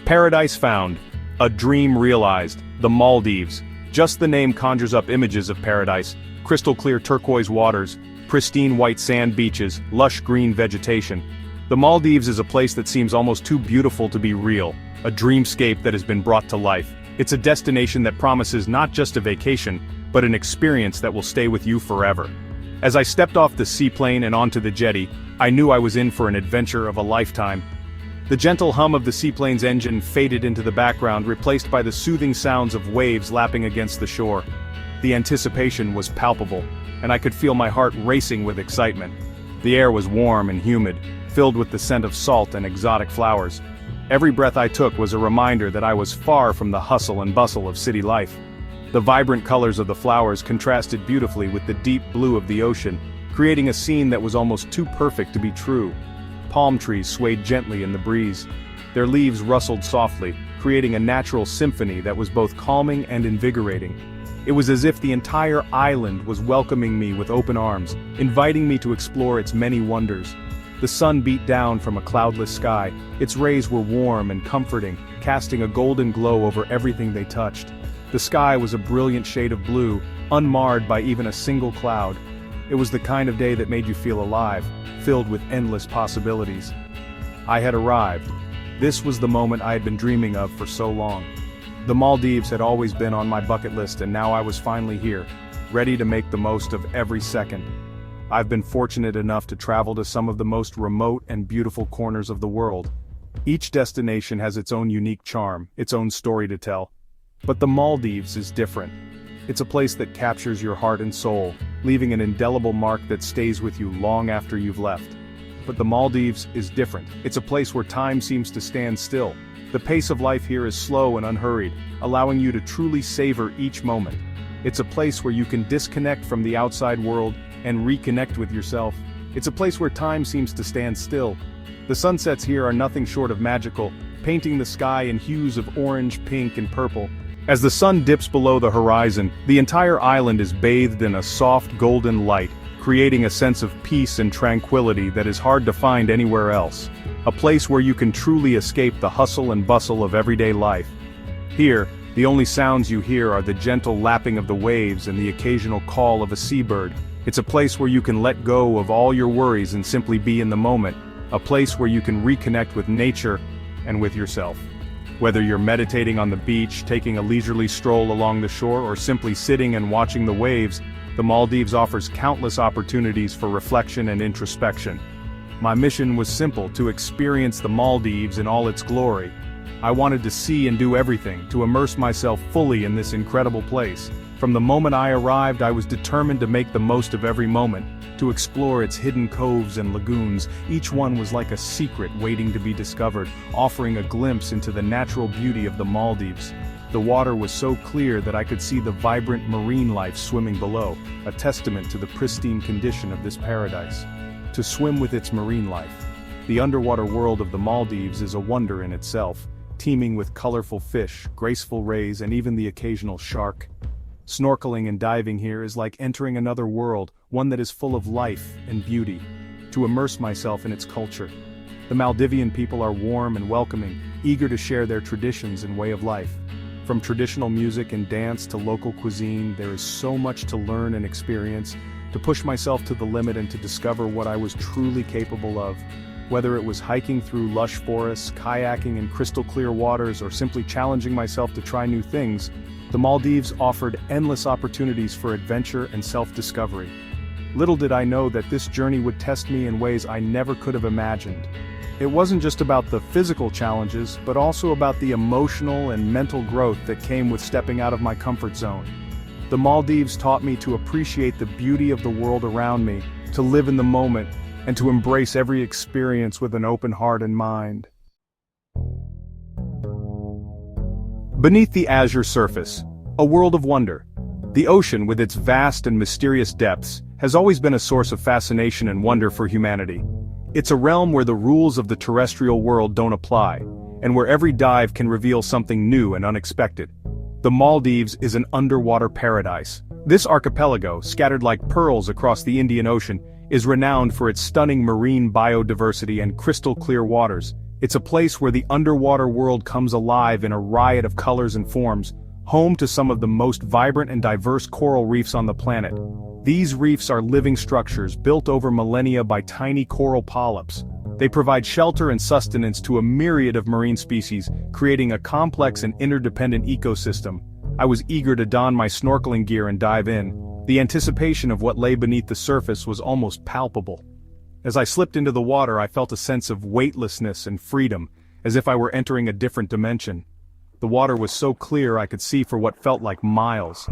Paradise found. A dream realized. The Maldives. Just the name conjures up images of paradise. Crystal clear turquoise waters, pristine white sand beaches, lush green vegetation. The Maldives is a place that seems almost too beautiful to be real. A dreamscape that has been brought to life. It's a destination that promises not just a vacation, but an experience that will stay with you forever. As I stepped off the seaplane and onto the jetty, I knew I was in for an adventure of a lifetime. The gentle hum of the seaplane's engine faded into the background, replaced by the soothing sounds of waves lapping against the shore. The anticipation was palpable, and I could feel my heart racing with excitement. The air was warm and humid, filled with the scent of salt and exotic flowers. Every breath I took was a reminder that I was far from the hustle and bustle of city life. The vibrant colors of the flowers contrasted beautifully with the deep blue of the ocean, creating a scene that was almost too perfect to be true. Palm trees swayed gently in the breeze. Their leaves rustled softly, creating a natural symphony that was both calming and invigorating. It was as if the entire island was welcoming me with open arms, inviting me to explore its many wonders. The sun beat down from a cloudless sky. Its rays were warm and comforting, casting a golden glow over everything they touched. The sky was a brilliant shade of blue, unmarred by even a single cloud. It was the kind of day that made you feel alive, filled with endless possibilities. I had arrived. This was the moment I had been dreaming of for so long. The Maldives had always been on my bucket list, and now I was finally here, ready to make the most of every second. I've been fortunate enough to travel to some of the most remote and beautiful corners of the world. Each destination has its own unique charm, its own story to tell. But the Maldives is different. It's a place that captures your heart and soul, leaving an indelible mark that stays with you long after you've left. But the Maldives is different. It's a place where time seems to stand still. The pace of life here is slow and unhurried, allowing you to truly savor each moment. It's a place where you can disconnect from the outside world and reconnect with yourself. It's a place where time seems to stand still. The sunsets here are nothing short of magical, painting the sky in hues of orange, pink, and purple. As the sun dips below the horizon, the entire island is bathed in a soft golden light, creating a sense of peace and tranquility that is hard to find anywhere else. A place where you can truly escape the hustle and bustle of everyday life. Here, the only sounds you hear are the gentle lapping of the waves and the occasional call of a seabird. It's a place where you can let go of all your worries and simply be in the moment. A place where you can reconnect with nature and with yourself. Whether you're meditating on the beach, taking a leisurely stroll along the shore, or simply sitting and watching the waves, the Maldives offers countless opportunities for reflection and introspection. My mission was simple: to experience the Maldives in all its glory. I wanted to see and do everything, to immerse myself fully in this incredible place. From the moment I arrived, I was determined to make the most of every moment, to explore its hidden coves and lagoons. Each one was like a secret waiting to be discovered, offering a glimpse into the natural beauty of the Maldives. The water was so clear that I could see the vibrant marine life swimming below, a testament to the pristine condition of this paradise. To swim with its marine life. The underwater world of the Maldives is a wonder in itself, teeming with colorful fish, graceful rays, and even the occasional shark. Snorkeling and diving here is like entering another world, one that is full of life and beauty. To immerse myself in its culture. The Maldivian people are warm and welcoming, eager to share their traditions and way of life. From traditional music and dance to local cuisine, there is so much to learn and experience, to push myself to the limit and to discover what I was truly capable of. Whether it was hiking through lush forests, kayaking in crystal clear waters, or simply challenging myself to try new things, the Maldives offered endless opportunities for adventure and self-discovery. Little did I know that this journey would test me in ways I never could have imagined. It wasn't just about the physical challenges, but also about the emotional and mental growth that came with stepping out of my comfort zone. The Maldives taught me to appreciate the beauty of the world around me, to live in the moment, and to embrace every experience with an open heart and mind. Beneath the azure surface, a world of wonder. The ocean, with its vast and mysterious depths, has always been a source of fascination and wonder for humanity. It's a realm where the rules of the terrestrial world don't apply, and where every dive can reveal something new and unexpected. The Maldives is an underwater paradise. This archipelago, scattered like pearls across the Indian Ocean, is renowned for its stunning marine biodiversity and crystal-clear waters. It's a place where the underwater world comes alive in a riot of colors and forms, home to some of the most vibrant and diverse coral reefs on the planet. These reefs are living structures built over millennia by tiny coral polyps. They provide shelter and sustenance to a myriad of marine species, creating a complex and interdependent ecosystem. I was eager to don my snorkeling gear and dive in. The anticipation of what lay beneath the surface was almost palpable. As I slipped into the water, I felt a sense of weightlessness and freedom, as if I were entering a different dimension. The water was so clear I could see for what felt like miles.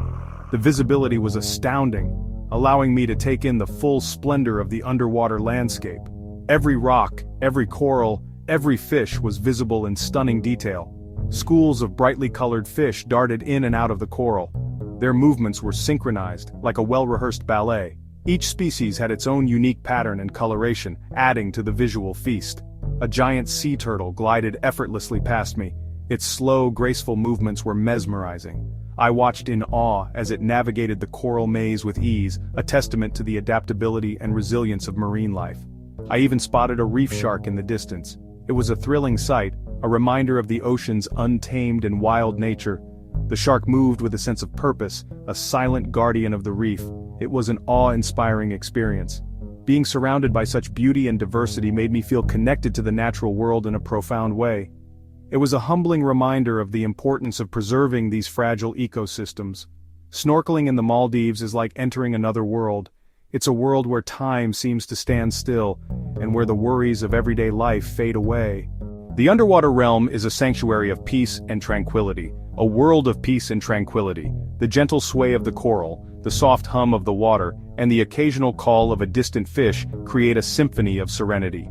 The visibility was astounding, allowing me to take in the full splendor of the underwater landscape. Every rock, every coral, every fish was visible in stunning detail. Schools of brightly colored fish darted in and out of the coral. Their movements were synchronized, like a well-rehearsed ballet. Each species had its own unique pattern and coloration, adding to the visual feast. A giant sea turtle glided effortlessly past me. Its slow, graceful movements were mesmerizing. I watched in awe as it navigated the coral maze with ease, a testament to the adaptability and resilience of marine life. I even spotted a reef shark in the distance. It was a thrilling sight, a reminder of the ocean's untamed and wild nature. The shark moved with a sense of purpose, a silent guardian of the reef. It was an awe-inspiring experience. Being surrounded by such beauty and diversity made me feel connected to the natural world in a profound way. It was a humbling reminder of the importance of preserving these fragile ecosystems. Snorkeling in the Maldives is like entering another world. It's a world where time seems to stand still, and where the worries of everyday life fade away. The underwater realm is a sanctuary of peace and tranquility, a world of peace and tranquility. The gentle sway of the coral, the soft hum of the water, and the occasional call of a distant fish create a symphony of serenity.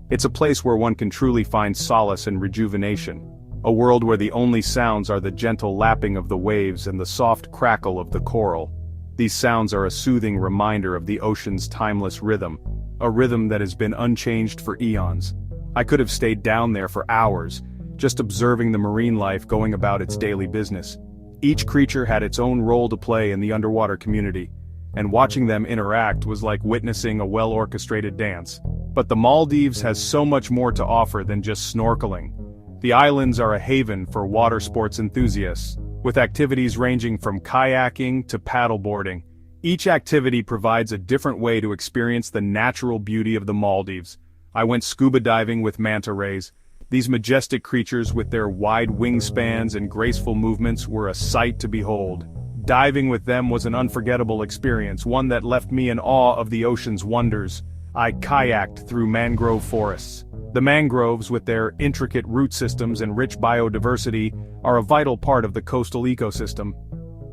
It's a place where one can truly find solace and rejuvenation. A world where the only sounds are the gentle lapping of the waves and the soft crackle of the coral. These sounds are a soothing reminder of the ocean's timeless rhythm, a rhythm that has been unchanged for eons. I could have stayed down there for hours, just observing the marine life going about its daily business. Each creature had its own role to play in the underwater community, and watching them interact was like witnessing a well-orchestrated dance. But the Maldives has so much more to offer than just snorkeling. The islands are a haven for water sports enthusiasts, with activities ranging from kayaking to paddleboarding. Each activity provides a different way to experience the natural beauty of the Maldives. I went scuba diving with manta rays. These majestic creatures with their wide wingspans and graceful movements were a sight to behold. Diving with them was an unforgettable experience, one that left me in awe of the ocean's wonders. I kayaked through mangrove forests. The mangroves, with their intricate root systems and rich biodiversity, are a vital part of the coastal ecosystem.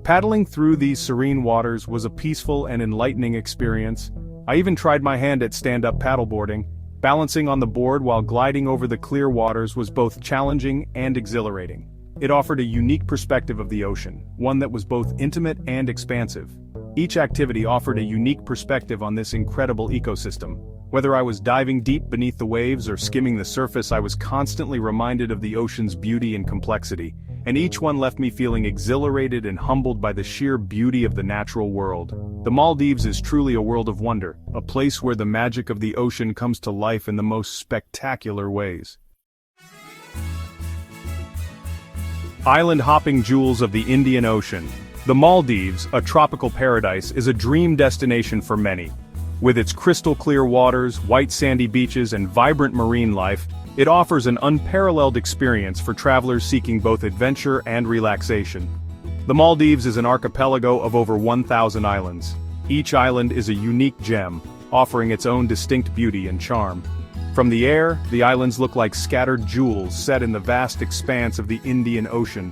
Paddling through these serene waters was a peaceful and enlightening experience. I even tried my hand at stand-up paddleboarding. Balancing on the board while gliding over the clear waters was both challenging and exhilarating. It offered a unique perspective of the ocean, one that was both intimate and expansive. Each activity offered a unique perspective on this incredible ecosystem. Whether I was diving deep beneath the waves or skimming the surface, I was constantly reminded of the ocean's beauty and complexity, and each one left me feeling exhilarated and humbled by the sheer beauty of the natural world. The Maldives is truly a world of wonder, a place where the magic of the ocean comes to life in the most spectacular ways. Island hopping jewels of the Indian Ocean. The Maldives, a tropical paradise, is a dream destination for many. With its crystal-clear waters, white sandy beaches, and vibrant marine life, it offers an unparalleled experience for travelers seeking both adventure and relaxation. The Maldives is an archipelago of over 1,000 islands. Each island is a unique gem, offering its own distinct beauty and charm. From the air, the islands look like scattered jewels set in the vast expanse of the Indian Ocean,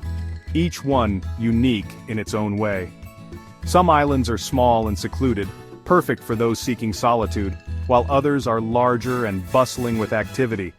each one unique in its own way. Some islands are small and secluded, perfect for those seeking solitude, while others are larger and bustling with activity.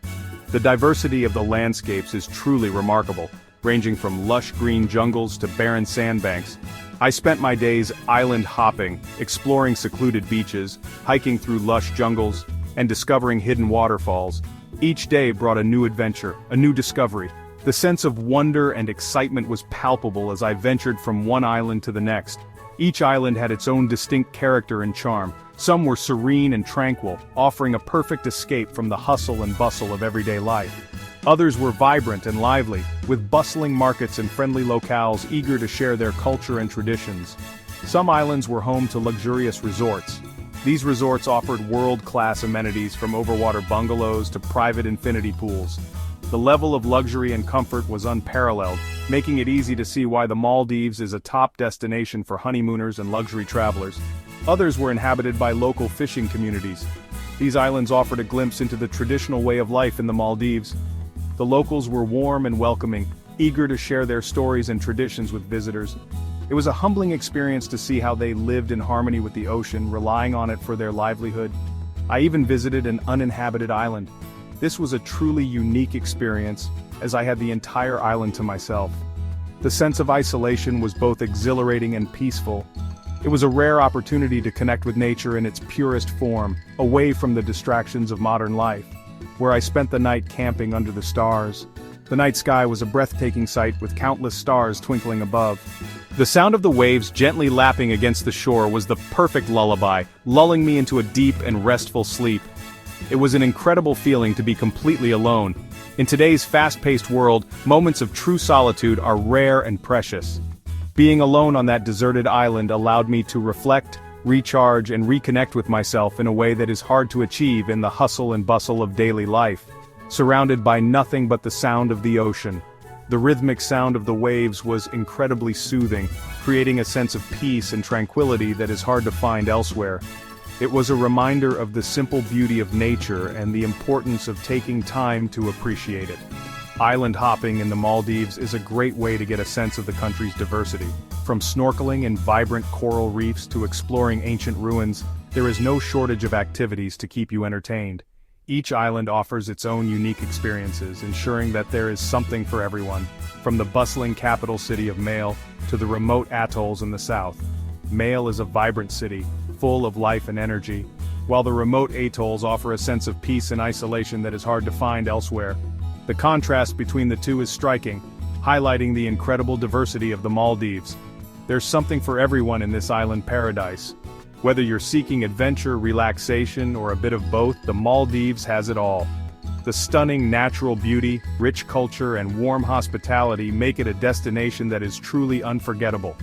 The diversity of the landscapes is truly remarkable, ranging from lush green jungles to barren sandbanks. I spent my days island hopping, exploring secluded beaches, hiking through lush jungles, and discovering hidden waterfalls. Each day brought a new adventure, a new discovery. The sense of wonder and excitement was palpable as I ventured from one island to the next. Each island had its own distinct character and charm. Some were serene and tranquil, offering a perfect escape from the hustle and bustle of everyday life. Others were vibrant and lively, with bustling markets and friendly locales eager to share their culture and traditions. Some islands were home to luxurious resorts. These resorts offered world-class amenities from overwater bungalows to private infinity pools. The level of luxury and comfort was unparalleled, making it easy to see why the Maldives is a top destination for honeymooners and luxury travelers. Others were inhabited by local fishing communities. These islands offered a glimpse into the traditional way of life in the Maldives. The locals were warm and welcoming, eager to share their stories and traditions with visitors. It was a humbling experience to see how they lived in harmony with the ocean, relying on it for their livelihood. I even visited an uninhabited island. This was a truly unique experience, as I had the entire island to myself. The sense of isolation was both exhilarating and peaceful. It was a rare opportunity to connect with nature in its purest form, away from the distractions of modern life, where I spent the night camping under the stars. The night sky was a breathtaking sight with countless stars twinkling above. The sound of the waves gently lapping against the shore was the perfect lullaby, lulling me into a deep and restful sleep. It was an incredible feeling to be completely alone. In today's fast-paced world, moments of true solitude are rare and precious. Being alone on that deserted island allowed me to reflect, recharge, and reconnect with myself in a way that is hard to achieve in the hustle and bustle of daily life. Surrounded by nothing but the sound of the ocean. The rhythmic sound of the waves was incredibly soothing, creating a sense of peace and tranquility that is hard to find elsewhere. It was a reminder of the simple beauty of nature and the importance of taking time to appreciate it. Island hopping in the Maldives is a great way to get a sense of the country's diversity. From snorkeling in vibrant coral reefs to exploring ancient ruins, there is no shortage of activities to keep you entertained. Each island offers its own unique experiences, ensuring that there is something for everyone, from the bustling capital city of Maldives to the remote atolls in the south. Maldives is a vibrant city, full of life and energy, while the remote atolls offer a sense of peace and isolation that is hard to find elsewhere. The contrast between the two is striking, highlighting the incredible diversity of the Maldives. There's something for everyone in this island paradise. Whether you're seeking adventure, relaxation, or a bit of both, the Maldives has it all. The stunning natural beauty, rich culture, and warm hospitality make it a destination that is truly unforgettable.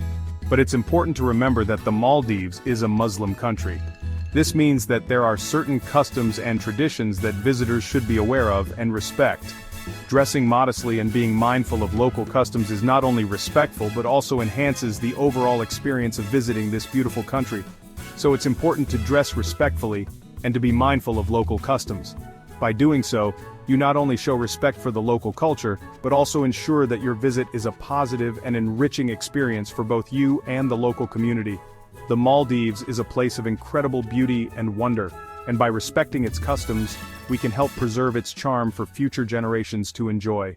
But it's important to remember that the Maldives is a Muslim country. This means that there are certain customs and traditions that visitors should be aware of and respect. Dressing modestly and being mindful of local customs is not only respectful but also enhances the overall experience of visiting this beautiful country. So it's important to dress respectfully and to be mindful of local customs. By doing so, you not only show respect for the local culture, but also ensure that your visit is a positive and enriching experience for both you and the local community. The Maldives is a place of incredible beauty and wonder, and by respecting its customs, we can help preserve its charm for future generations to enjoy.